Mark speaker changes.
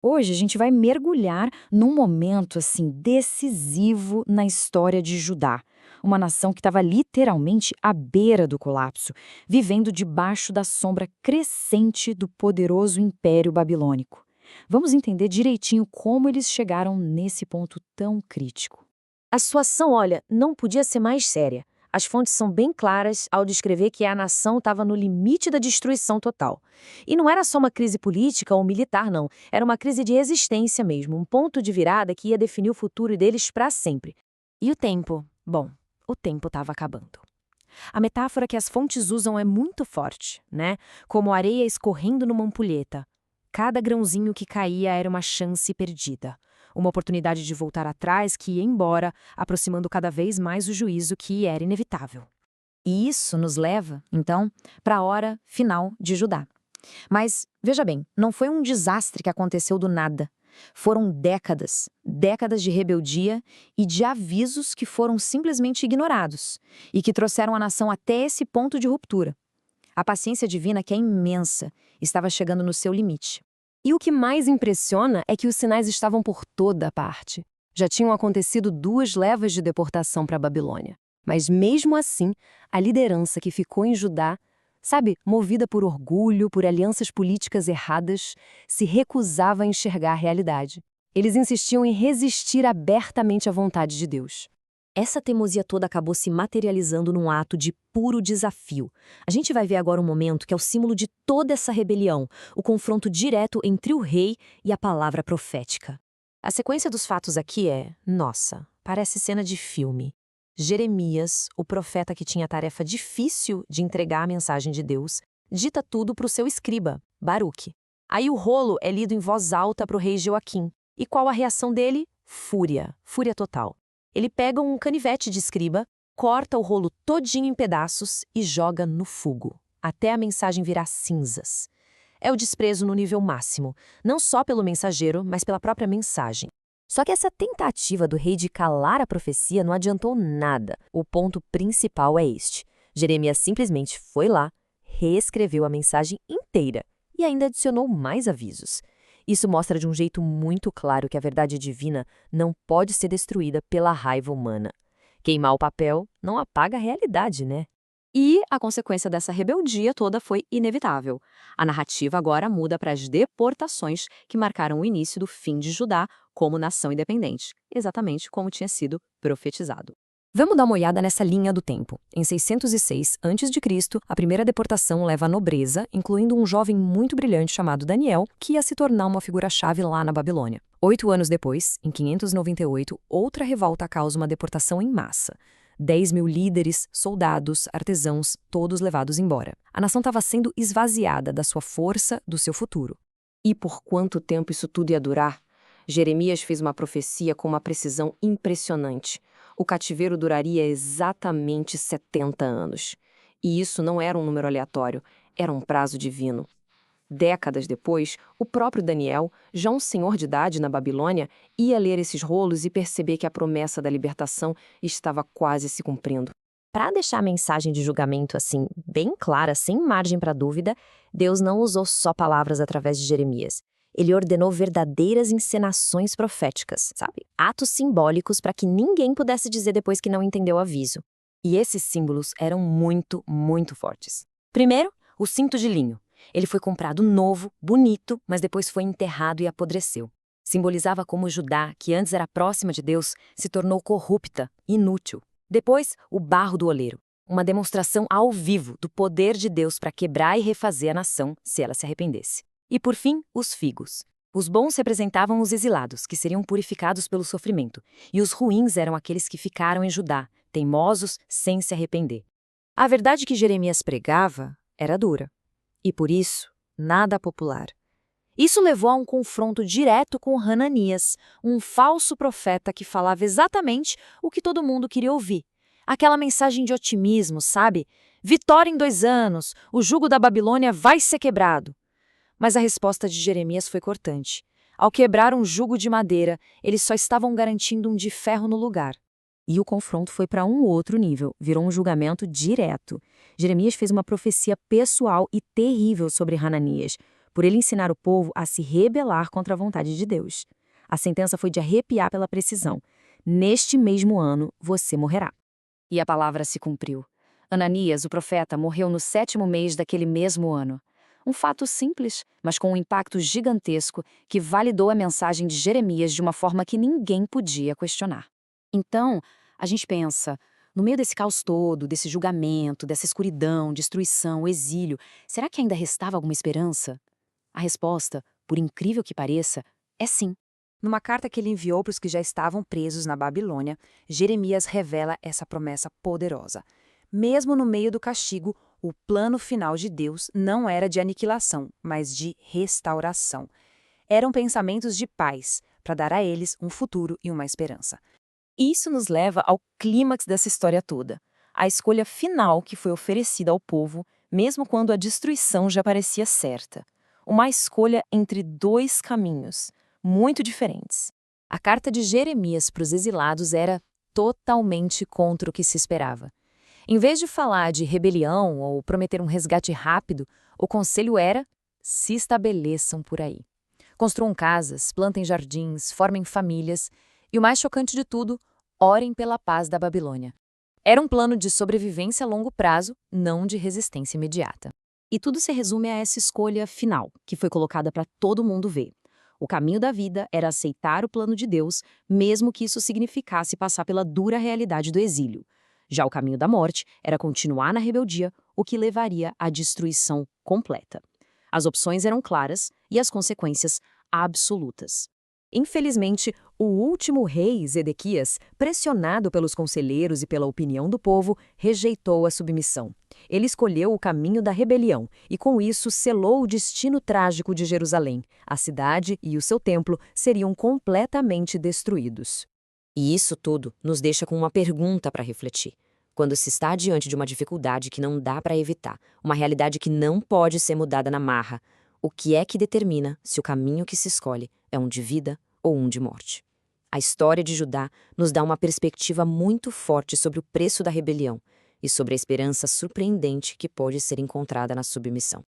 Speaker 1: Hoje a gente vai mergulhar num momento assim decisivo na história de Judá, uma nação que estava literalmente à beira do colapso, vivendo debaixo da sombra crescente do poderoso Império Babilônico. Vamos entender direitinho como eles chegaram nesse ponto tão crítico.
Speaker 2: A situação, olha, não podia ser mais séria. As fontes são bem claras ao descrever que a nação estava no limite da destruição total. E não era só uma crise política ou militar, não. Era uma crise de existência mesmo, um ponto de virada que ia definir o futuro deles para sempre. E o tempo? Bom, o tempo estava acabando. A metáfora que as fontes usam é muito forte, né? Como areia escorrendo numa ampulheta. Cada grãozinho que caía era uma chance perdida. Uma oportunidade de voltar atrás que ia embora, aproximando cada vez mais o juízo que era inevitável.
Speaker 1: E isso nos leva, então, para a hora final de Judá. Mas, veja bem, não foi um desastre que aconteceu do nada. Foram décadas, décadas de rebeldia e de avisos que foram simplesmente ignorados e que trouxeram a nação até esse ponto de ruptura. A paciência divina, que é imensa, estava chegando no seu limite.
Speaker 2: E o que mais impressiona é que os sinais estavam por toda a parte. Já tinham acontecido 2 levas de deportação para a Babilônia. Mas mesmo assim, a liderança que ficou em Judá, sabe, movida por orgulho, por alianças políticas erradas, se recusava a enxergar a realidade. Eles insistiam em resistir abertamente à vontade de Deus. Essa teimosia toda acabou se materializando num ato de puro desafio. A gente vai ver agora um momento que é o símbolo de toda essa rebelião, o confronto direto entre o rei e a palavra profética. A sequência dos fatos aqui é, nossa, parece cena de filme. Jeremias, o profeta que tinha a tarefa difícil de entregar a mensagem de Deus, dita tudo para o seu escriba, Baruque. Aí o rolo é lido em voz alta para o rei Joaquim. E qual a reação dele? Fúria, fúria total. Ele pega um canivete de escriba, corta o rolo todinho em pedaços e joga no fogo, até a mensagem virar cinzas. É o desprezo no nível máximo, não só pelo mensageiro, mas pela própria mensagem. Só que essa tentativa do rei de calar a profecia não adiantou nada. O ponto principal é este. Jeremias simplesmente foi lá, reescreveu a mensagem inteira e ainda adicionou mais avisos. Isso mostra de um jeito muito claro que a verdade divina não pode ser destruída pela raiva humana. Queimar o papel não apaga a realidade, né?
Speaker 3: E a consequência dessa rebeldia toda foi inevitável. A narrativa agora muda para as deportações que marcaram o início do fim de Judá como nação independente, exatamente como tinha sido profetizado.
Speaker 2: Vamos dar uma olhada nessa linha do tempo. Em 606 a.C., a primeira deportação leva a nobreza, incluindo um jovem muito brilhante chamado Daniel, que ia se tornar uma figura-chave lá na Babilônia. 8 anos depois, em 598, outra revolta causa uma deportação em massa. 10.000 líderes, soldados, artesãos, todos levados embora. A nação estava sendo esvaziada da sua força, do seu futuro. E por quanto tempo isso tudo ia durar? Jeremias fez uma profecia com uma precisão impressionante. O cativeiro duraria exatamente 70 anos. E isso não era um número aleatório, era um prazo divino. Décadas depois, o próprio Daniel, já um senhor de idade na Babilônia, ia ler esses rolos e perceber que a promessa da libertação estava quase se cumprindo. Para deixar a mensagem de julgamento assim bem clara, sem margem para dúvida, Deus não usou só palavras através de Jeremias. Ele ordenou verdadeiras encenações proféticas, sabe? Atos simbólicos para que ninguém pudesse dizer depois que não entendeu o aviso. E esses símbolos eram muito, muito fortes. Primeiro, o cinto de linho. Ele foi comprado novo, bonito, mas depois foi enterrado e apodreceu. Simbolizava como Judá, que antes era próxima de Deus, se tornou corrupta, inútil. Depois, o barro do oleiro. Uma demonstração ao vivo do poder de Deus para quebrar e refazer a nação se ela se arrependesse. E por fim, os figos. Os bons representavam os exilados, que seriam purificados pelo sofrimento, e os ruins eram aqueles que ficaram em Judá, teimosos, sem se arrepender. A verdade que Jeremias pregava era dura, e por isso, nada popular. Isso levou a um confronto direto com Hananias, um falso profeta que falava exatamente o que todo mundo queria ouvir. Aquela mensagem de otimismo, sabe? Vitória em 2 anos, o jugo da Babilônia vai ser quebrado. Mas a resposta de Jeremias foi cortante. Ao quebrar um jugo de madeira, eles só estavam garantindo um de ferro no lugar. E o confronto foi para um outro nível, virou um julgamento direto. Jeremias fez uma profecia pessoal e terrível sobre Hananias, por ele ensinar o povo a se rebelar contra a vontade de Deus. A sentença foi de arrepiar pela precisão. Neste mesmo ano, você morrerá.
Speaker 1: E a palavra se cumpriu. Ananias, o profeta, morreu no 7º mês daquele mesmo ano. Um fato simples, mas com um impacto gigantesco que validou a mensagem de Jeremias de uma forma que ninguém podia questionar. Então, a gente pensa, no meio desse caos todo, desse julgamento, dessa escuridão, destruição, exílio, será que ainda restava alguma esperança? A resposta, por incrível que pareça, é sim.
Speaker 2: Numa carta que ele enviou para os que já estavam presos na Babilônia, Jeremias revela essa promessa poderosa. Mesmo no meio do castigo, o plano final de Deus não era de aniquilação, mas de restauração. Eram pensamentos de paz, para dar a eles um futuro e uma esperança. Isso nos leva ao clímax dessa história toda, a escolha final que foi oferecida ao povo, mesmo quando a destruição já parecia certa. Uma escolha entre dois caminhos, muito diferentes. A carta de Jeremias para os exilados era totalmente contra o que se esperava. Em vez de falar de rebelião ou prometer um resgate rápido, o conselho era: se estabeleçam por aí. Construam casas, plantem jardins, formem famílias e, o mais chocante de tudo, orem pela paz da Babilônia. Era um plano de sobrevivência a longo prazo, não de resistência imediata.
Speaker 3: E tudo se resume a essa escolha final, que foi colocada para todo mundo ver. O caminho da vida era aceitar o plano de Deus, mesmo que isso significasse passar pela dura realidade do exílio. Já o caminho da morte era continuar na rebeldia, o que levaria à destruição completa. As opções eram claras e as consequências absolutas.
Speaker 2: Infelizmente, o último rei, Zedequias, pressionado pelos conselheiros e pela opinião do povo, rejeitou a submissão. Ele escolheu o caminho da rebelião e, com isso, selou o destino trágico de Jerusalém. A cidade e o seu templo seriam completamente destruídos.
Speaker 3: E isso tudo nos deixa com uma pergunta para refletir. Quando se está diante de uma dificuldade que não dá para evitar, uma realidade que não pode ser mudada na marra, o que é que determina se o caminho que se escolhe é um de vida ou um de morte? A história de Judá nos dá uma perspectiva muito forte sobre o preço da rebelião e sobre a esperança surpreendente que pode ser encontrada na submissão.